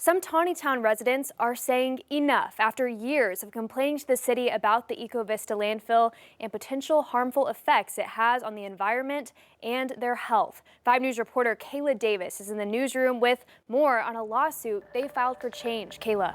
some Tontitown residents are saying enough after years of complaining to the city about the Ecovista landfill and potential harmful effects it has on the environment and their health. 5 News reporter Kayla Davis is in the newsroom with more on a lawsuit they filed for change. Kayla.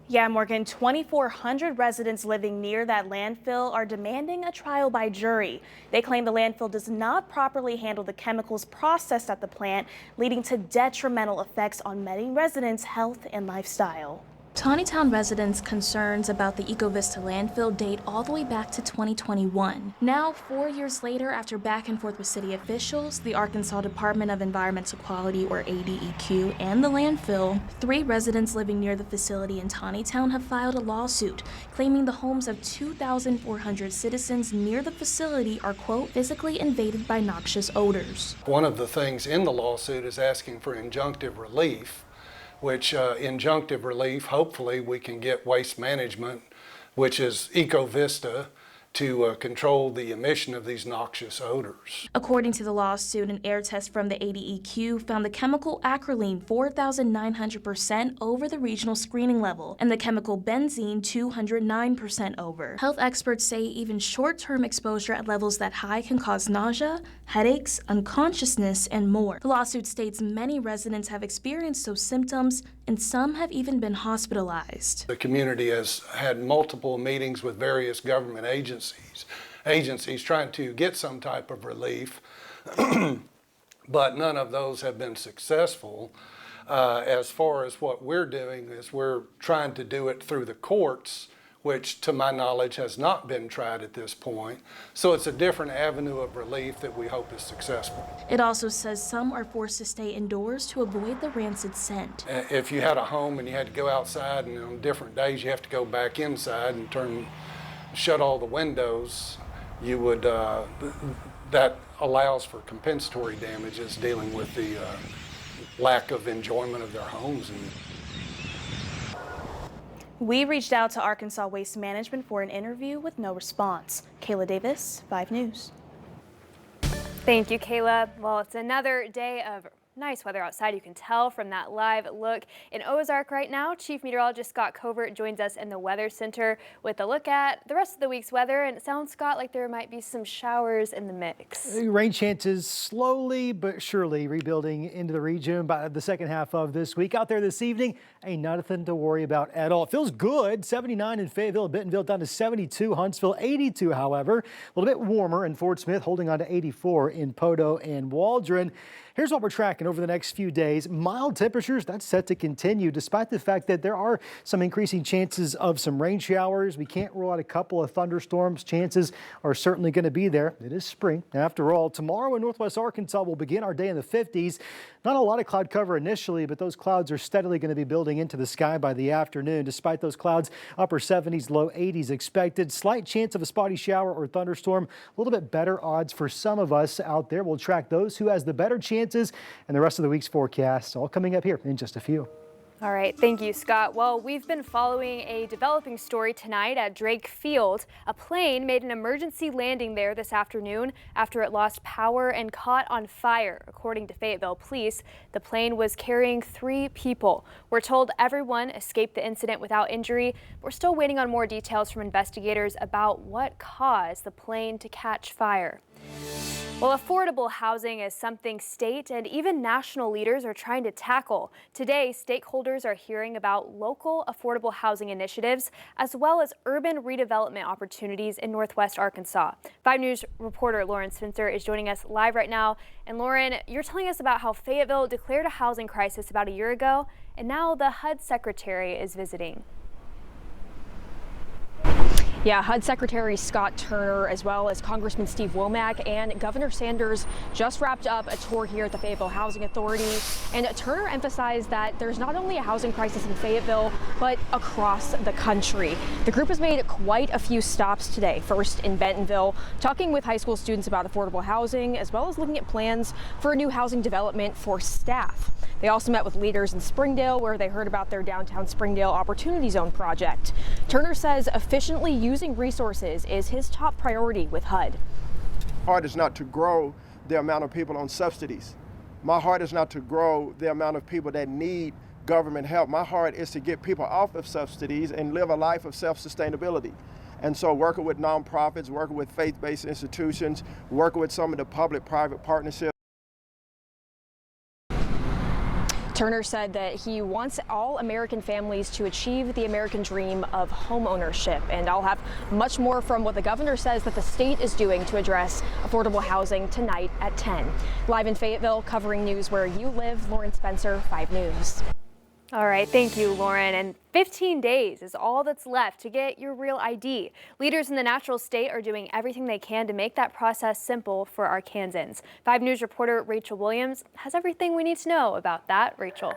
Yeah, Morgan, 2,400 residents living near that landfill are demanding a trial by jury. They claim the landfill does not properly handle the chemicals processed at the plant, leading to detrimental effects on many residents' health and lifestyle. Tontitown residents' concerns about the Ecovista landfill date all the way back to 2021. Now, 4 years later, after back and forth with city officials, the Arkansas Department of Environmental Quality, or ADEQ, and the landfill, 3 residents living near the facility in Tontitown have filed a lawsuit claiming the homes of 2,400 citizens near the facility are, quote, physically invaded by noxious odors. One of the things in the lawsuit is asking for injunctive relief, which injunctive relief, hopefully we can get Waste Management, which is Ecovista, to control the emission of these noxious odors. According to the lawsuit, an air test from the ADEQ found the chemical acrolein 4,900% over the regional screening level and the chemical benzene 209% over. Health experts say even short-term exposure at levels that high can cause nausea, headaches, unconsciousness, and more. The lawsuit states many residents have experienced those symptoms and some have even been hospitalized. The community has had multiple meetings with various government agencies trying to get some type of relief, but none of those have been successful. As far as what we're doing is we're trying to do it through the courts, which to my knowledge has not been tried at this point. So it's a different avenue of relief that we hope is successful. It also says some are forced to stay indoors to avoid the rancid scent. If you had a home and you had to go outside, and on different days you have to go back inside and shut all the windows, you would, that allows for compensatory damages dealing with the lack of enjoyment of their homes. We reached out to Arkansas Waste Management for an interview with no response. Kayla Davis, 5 News. Thank you, Kayla. Well, it's another day of nice weather outside. You can tell from that live look in Ozark right now. Chief Meteorologist Scott Covert joins us in the Weather Center with a look at the rest of the week's weather. And it sounds, Scott, like there might be some showers in the mix. Rain chances slowly but surely rebuilding into the region by the second half of this week. Out there this evening, ain't nothing to worry about at all. It feels good. 79 in Fayetteville, Bentonville down to 72, Huntsville 82, however. A little bit warmer in Fort Smith, holding on to 84 in Poteau and Waldron. Here's what we're tracking over the next few days. Mild temperatures, that's set to continue despite the fact that there are some increasing chances of some rain showers. We can't rule out a couple of thunderstorms. Chances are certainly going to be there. It is spring. After all, tomorrow in Northwest Arkansas, we'll begin our day in the 50s. Not a lot of cloud cover initially, but those clouds are steadily going to be building into the sky by the afternoon. Despite those clouds, upper 70s, low 80s expected. Slight chance of a spotty shower or thunderstorm. A little bit better odds for some of us out there. We'll track those who has the better chances and the rest of the week's forecast, all coming up here in just a few. All right, thank you, Scott. Well, we've been following a developing story tonight at Drake Field. A plane made an emergency landing there this afternoon after it lost power and caught on fire. According to Fayetteville Police, the plane was carrying 3 people. We're told everyone escaped the incident without injury. We're still waiting on more details from investigators about what caused the plane to catch fire. Well, affordable housing is something state and even national leaders are trying to tackle. Today, stakeholders are hearing about local affordable housing initiatives as well as urban redevelopment opportunities in Northwest Arkansas. 5 News reporter Lauren Spencer is joining us live right now. And Lauren, you're telling us about how Fayetteville declared a housing crisis about a year ago, and now the HUD secretary is visiting. Yeah, HUD Secretary Scott Turner, as well as Congressman Steve Womack and Governor Sanders just wrapped up a tour here at the Fayetteville Housing Authority. And Turner emphasized that there's not only a housing crisis in Fayetteville, but across the country. The group has made quite a few stops today. First in Bentonville, talking with high school students about affordable housing, as well as looking at plans for a new housing development for staff. They also met with leaders in Springdale, where they heard about their downtown Springdale Opportunity Zone project. Turner says efficiently using resources is his top priority with HUD. My heart is not to grow the amount of people on subsidies. My heart is not to grow the amount of people that need government help. My heart is to get people off of subsidies and live a life of self-sustainability. And so working with nonprofits, working with faith-based institutions, working with some of the public-private partnerships. Turner said that he wants all American families to achieve the American dream of home ownership. And I'll have much more from what the governor says that the state is doing to address affordable housing tonight at 10. Live in Fayetteville, covering news where you live, Lauren Spencer, 5 News. All right, thank you, Lauren. And 15 days is all that's left to get your real ID. Leaders in the natural state are doing everything they can to make that process simple for Arkansans. 5 News reporter Rachel Williams has everything we need to know about that. Rachel.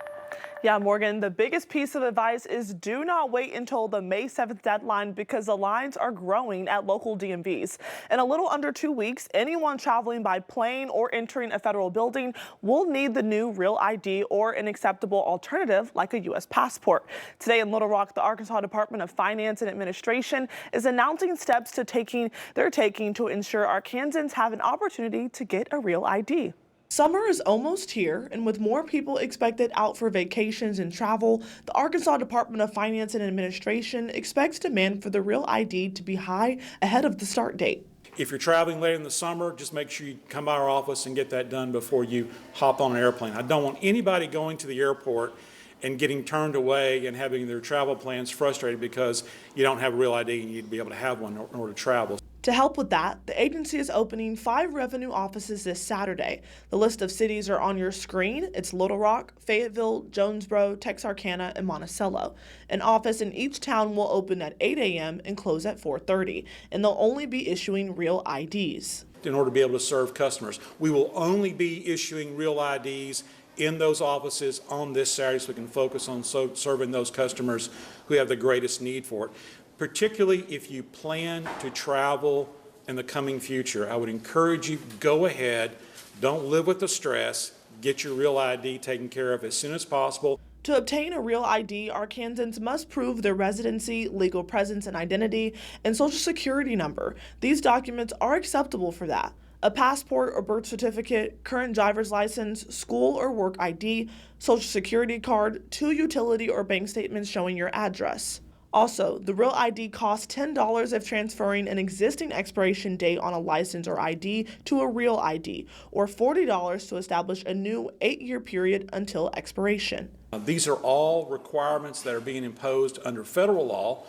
Yeah, Morgan, the biggest piece of advice is do not wait until the May 7th deadline because the lines are growing at local DMVs. In a little under 2 weeks, anyone traveling by plane or entering a federal building will need the new Real ID or an acceptable alternative like a U.S. passport. Today in Little Rock, the Arkansas Department of Finance and Administration is announcing steps they're taking to ensure Arkansans have an opportunity to get a Real ID. Summer is almost here, and with more people expected out for vacations and travel, the Arkansas Department of Finance and Administration expects demand for the Real ID to be high ahead of the start date. If you're traveling later in the summer, just make sure you come by our office and get that done before you hop on an airplane. I don't want anybody going to the airport and getting turned away and having their travel plans frustrated because you don't have a Real ID and you need to be able to have one in order to travel. To help with that, the agency is opening 5 revenue offices this Saturday. The list of cities are on your screen. It's Little Rock, Fayetteville, Jonesboro, Texarkana, and Monticello. An office in each town will open at 8 a.m. and close at 4:30, and they'll only be issuing Real IDs. In order to be able to serve customers, we will only be issuing Real IDs in those offices on this Saturday so we can focus on serving those customers who have the greatest need for it. Particularly if you plan to travel in the coming future, I would encourage you, go ahead, don't live with the stress, get your Real ID taken care of as soon as possible. To obtain a Real ID, Arkansans must prove their residency, legal presence and identity, and social security number. These documents are acceptable for that. A passport or birth certificate, current driver's license, school or work ID, social security card, 2 utility or bank statements showing your address. Also, the Real ID costs $10 if transferring an existing expiration date on a license or ID to a Real ID, or $40 to establish a new 8-year period until expiration. These are all requirements that are being imposed under federal law.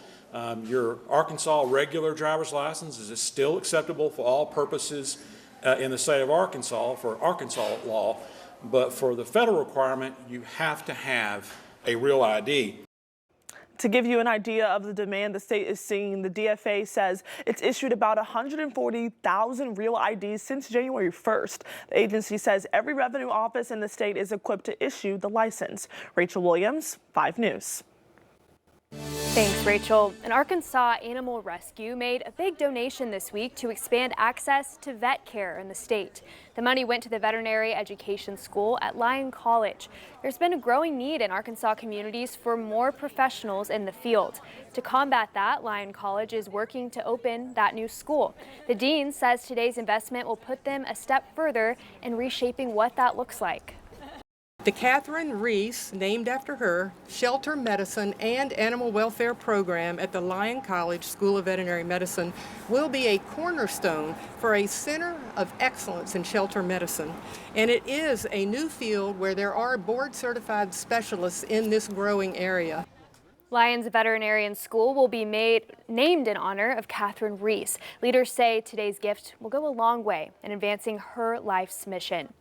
Your Arkansas regular driver's license is still acceptable for all purposes in the state of Arkansas for Arkansas law, but for the federal requirement, you have to have a Real ID. To give you an idea of the demand the state is seeing, the DFA says it's issued about 140,000 Real IDs since January 1st. The agency says every revenue office in the state is equipped to issue the license. Rachel Williams, 5 News. Thanks, Rachel. An Arkansas Animal Rescue made a big donation this week to expand access to vet care in the state. The money went to the veterinary education school at Lyon College. There's been a growing need in Arkansas communities for more professionals in the field. To combat that, Lyon College is working to open that new school. The dean says today's investment will put them a step further in reshaping what that looks like. The Catherine Reese, named after her, shelter medicine and animal welfare program at the Lyon College School of Veterinary Medicine will be a cornerstone for a center of excellence in shelter medicine. And it is a new field where there are board-certified specialists in this growing area. Lyon's Veterinarian School will be named in honor of Catherine Reese. Leaders say today's gift will go a long way in advancing her life's mission.